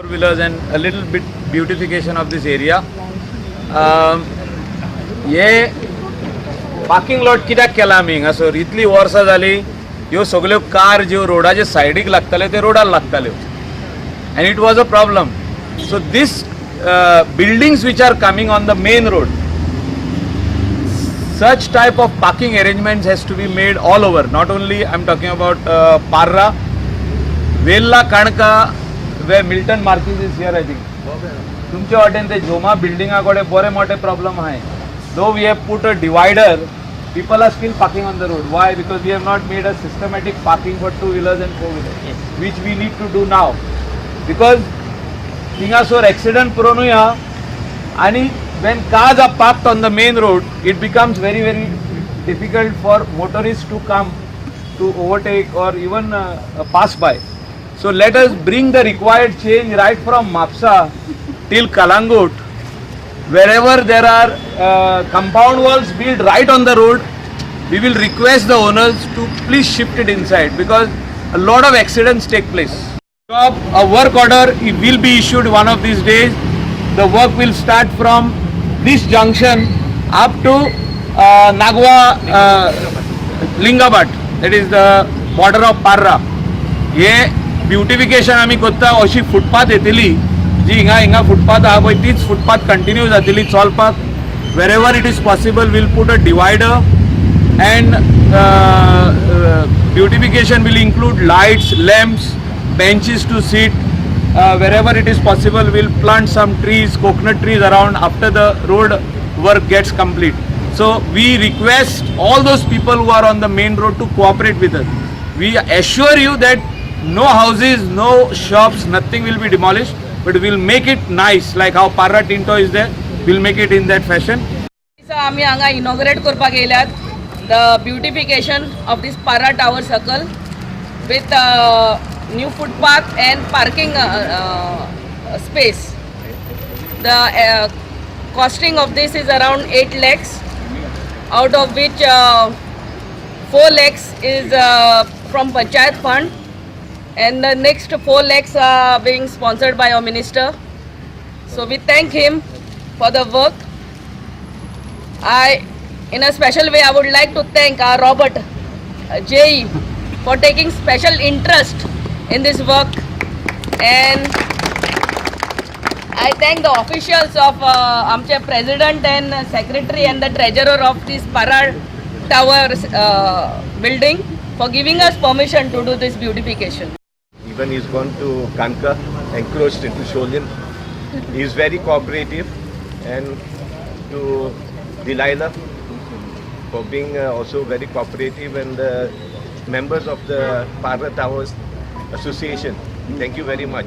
Four-wheelers and a little bit beautification of this area. ये parking lot कित्याक केला आमी हांगासर इतली वर्सां जाली ह्यो सगळ्यो कार ज्यो रोडाचे सायडीक लागताल्यो ते रोडार लागताल्यो and it was a problem. So this buildings which are coming on the main road, such type of parking arrangements has to be made all over. Not only I'm talking about Parra, Vella, Kanka, where Milton Marquis is here I think. तुमचे वाटेन ते जोमा बिल्डिंगा कडेन बरे मोठे problem आहाय. Though we have put a divider, people are still parking on the road. Why? Because we have not made a systematic parking for two-wheelers and four-wheelers, which we need to do now. Because Tingasur accident prone ya, and when cars are parked on the main road, it becomes very difficult for motorists to come to overtake or even pass by. So let us bring the required change right from Mapsa till Kalangut. Wherever there are compound walls built right on the road, we will request the owners to please shift it inside because a lot of accidents take place. A work order will be issued one of these days. The work will start from this junction up to Nagwa Lingabat, that is the border of Parra. हे beautification आमी कोत्ता अशी footpath येतली जी हिंगा footpath आहा पळय तीच footpath continue जातली चलपाक. Wherever it is possible we'll put a divider and beautification will include lights, lamps, benches to sit. Wherever it is possible we'll plant some trees, coconut trees around after the road work gets complete. So we request all those people who are on the main road to cooperate with us. We assure you that no houses, no shops, nothing will be demolished, but we'll make it nice like how Parra Tinto is there. We'll make it in that fashion. आम्ही हांगा inaugurate करपाक येयल्यात the beautification of this Parra Tower Circle with new footpath and parking space. The costing of this is around 8 lakhs, out of which 4 lakhs is from Panchayat Fund and the next 4 lakhs are being sponsored by our minister. So we thank him for the work. In a special way, I would like to thank our Robert JE for taking special interest in this work, and I thank the officials of amche president and secretary and the treasurer of this Parra Tower building for giving us permission to do this beautification. Even he's gone to Kanka, encroached into Sholin. He is very cooperative, and to Delilah for being also very cooperative, and the members of the Parra Towers Association. Thank you very much.